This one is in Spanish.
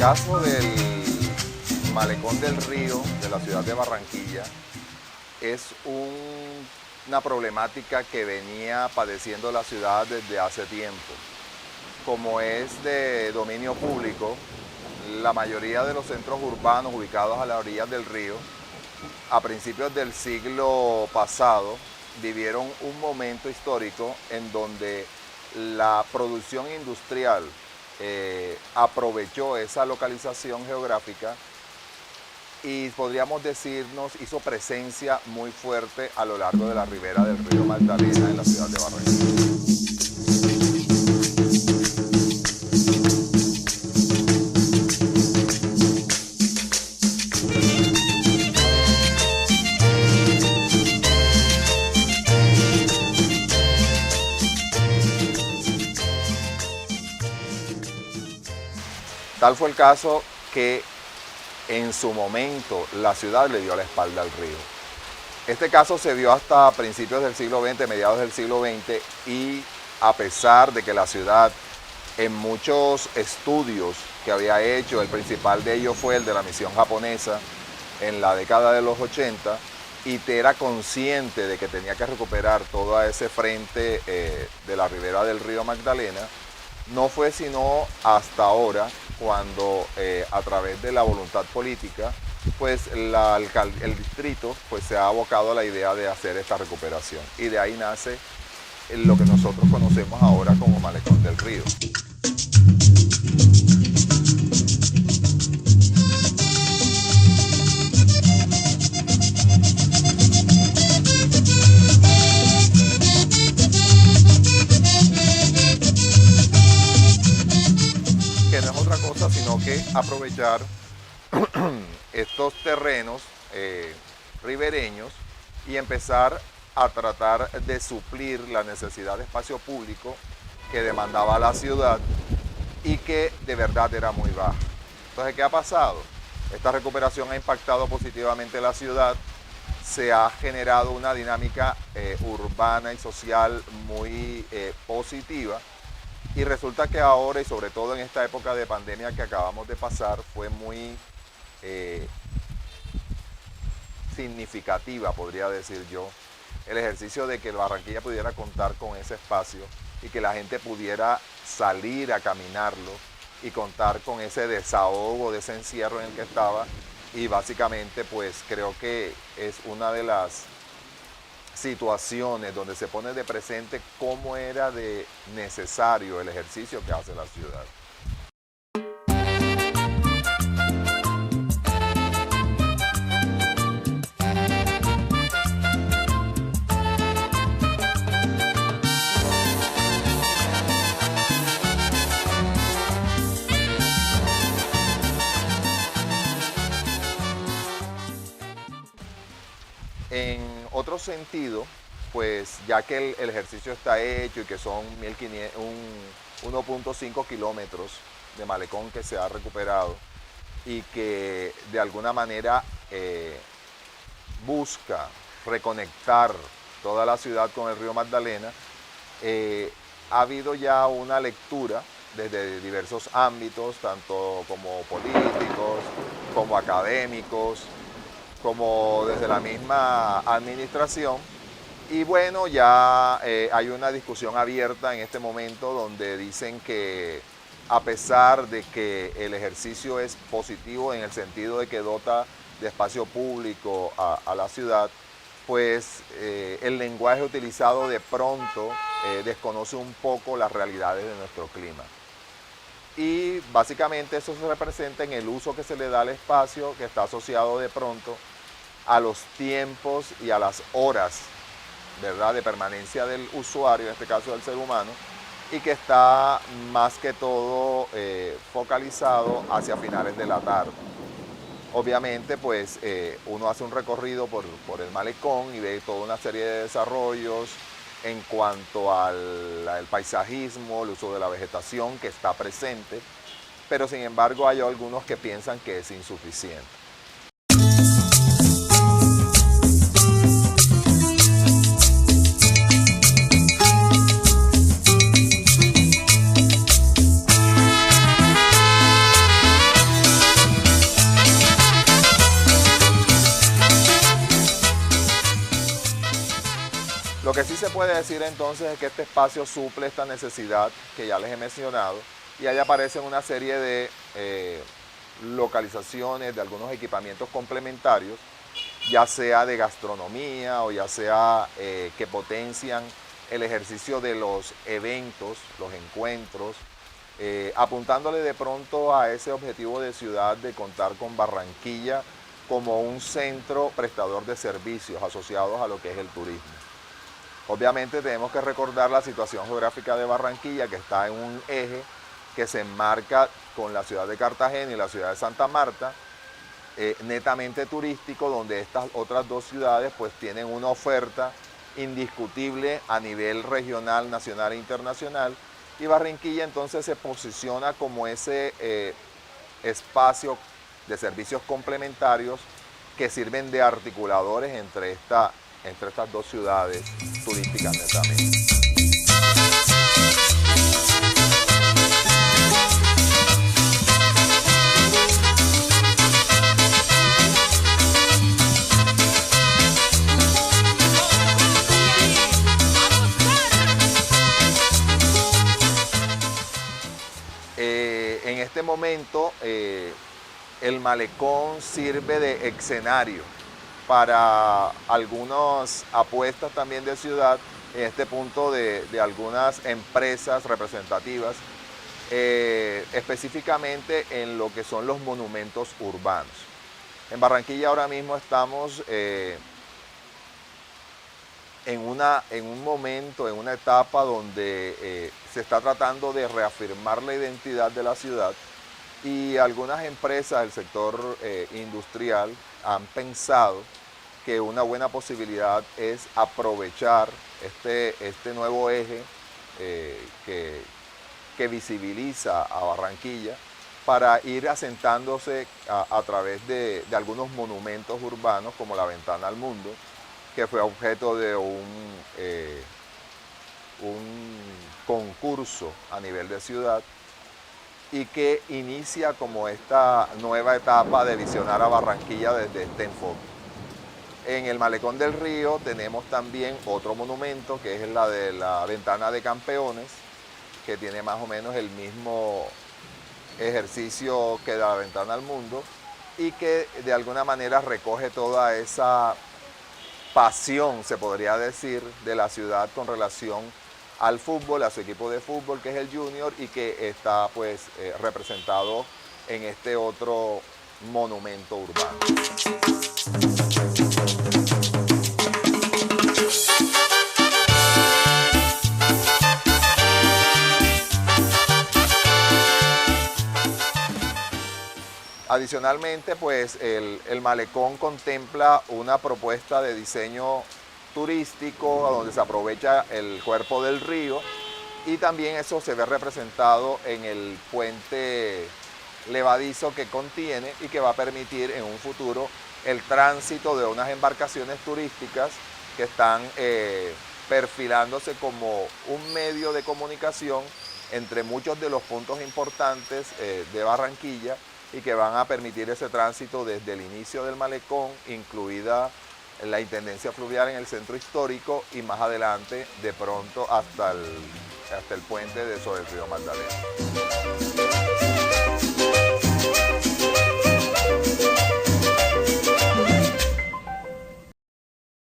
caso del Malecón del Río de la ciudad de Barranquilla es una problemática que venía padeciendo la ciudad desde hace tiempo. Como es de dominio público, la mayoría de los centros urbanos ubicados a las orillas del río, a principios del siglo pasado, vivieron un momento histórico en donde la producción industrial aprovechó esa localización geográfica y podríamos decirnos hizo presencia muy fuerte a lo largo de la ribera del río Magdalena en la ciudad de Barranquilla. Tal fue el caso que en su momento la ciudad le dio la espalda al río. Este caso se vio hasta principios del siglo XX, mediados del siglo XX, y a pesar de que la ciudad en muchos estudios que había hecho, el principal de ellos fue el de la misión japonesa en la década de los 80, y era consciente de que tenía que recuperar todo ese frente de la ribera del río Magdalena, no fue sino hasta ahora cuando a través de la voluntad política, pues el distrito pues, se ha abocado a la idea de hacer esta recuperación. Y de ahí nace lo que nosotros conocemos ahora como Malecón del Río. Que no es otra cosa sino que aprovechar estos terrenos ribereños y empezar a tratar de suplir la necesidad de espacio público que demandaba la ciudad y que de verdad era muy baja. Entonces, ¿qué ha pasado? Esta recuperación ha impactado positivamente la ciudad, se ha generado una dinámica urbana y social muy positiva. Y resulta que ahora, y sobre todo en esta época de pandemia que acabamos de pasar, fue muy significativa, podría decir yo, el ejercicio de que Barranquilla pudiera contar con ese espacio y que la gente pudiera salir a caminarlo y contar con ese desahogo, de ese encierro en el que estaba. Y básicamente, pues creo que es una de las situaciones donde se pone de presente cómo era de necesario el ejercicio que hace la ciudad. En otro sentido, pues ya que el ejercicio está hecho y que son 1.5 kilómetros de malecón que se ha recuperado y que de alguna manera busca reconectar toda la ciudad con el río Magdalena, ha habido ya una lectura desde diversos ámbitos, tanto como políticos, como académicos, como desde la misma administración. Y bueno, ya hay una discusión abierta en este momento donde dicen que a pesar de que el ejercicio es positivo en el sentido de que dota de espacio público a la ciudad, pues el lenguaje utilizado de pronto desconoce un poco las realidades de nuestro clima. Y básicamente eso se representa en el uso que se le da al espacio, que está asociado de pronto a los tiempos y a las horas, ¿verdad?, de permanencia del usuario, en este caso del ser humano, y que está más que todo focalizado hacia finales de la tarde. Obviamente, pues uno hace un recorrido por el malecón y ve toda una serie de desarrollos en cuanto al paisajismo, el uso de la vegetación que está presente, pero sin embargo hay algunos que piensan que es insuficiente. que sí se puede decir entonces es que este espacio suple esta necesidad que ya les he mencionado, y ahí aparecen una serie de localizaciones de algunos equipamientos complementarios, ya sea de gastronomía o ya sea que potencian el ejercicio de los eventos, los encuentros, apuntándole de pronto a ese objetivo de ciudad de contar con Barranquilla como un centro prestador de servicios asociados a lo que es el turismo. Obviamente tenemos que recordar la situación geográfica de Barranquilla, que está en un eje que se enmarca con la ciudad de Cartagena y la ciudad de Santa Marta, netamente turístico, donde estas otras dos ciudades pues tienen una oferta indiscutible a nivel regional, nacional e internacional, y Barranquilla entonces se posiciona como ese espacio de servicios complementarios que sirven de articuladores entre estas dos ciudades turísticas netamente. En este momento el malecón sirve de escenario para algunas apuestas también de ciudad, en este punto de algunas empresas representativas, específicamente en lo que son los monumentos urbanos. En Barranquilla ahora mismo estamos en un momento, en una etapa donde se está tratando de reafirmar la identidad de la ciudad, y algunas empresas del sector industrial han pensado que una buena posibilidad es aprovechar este nuevo eje que visibiliza a Barranquilla para ir asentándose a través de algunos monumentos urbanos como la Ventana al Mundo, que fue objeto de un concurso a nivel de ciudad y que inicia como esta nueva etapa de visionar a Barranquilla desde este enfoque. En el Malecón del Río tenemos también otro monumento, que es la de la Ventana de Campeones, que tiene más o menos el mismo ejercicio que la Ventana al Mundo y que de alguna manera recoge toda esa pasión, se podría decir, de la ciudad con relación al fútbol, a su equipo de fútbol, que es el Junior, y que está pues representado en este otro monumento urbano. Adicionalmente, pues el malecón contempla una propuesta de diseño turístico donde se aprovecha el cuerpo del río, y también eso se ve representado en el puente levadizo que contiene y que va a permitir en un futuro el tránsito de unas embarcaciones turísticas que están perfilándose como un medio de comunicación entre muchos de los puntos importantes de Barranquilla, y que van a permitir ese tránsito desde el inicio del malecón, incluida la Intendencia Fluvial en el centro histórico, y más adelante de pronto hasta el puente sobre el río Magdalena.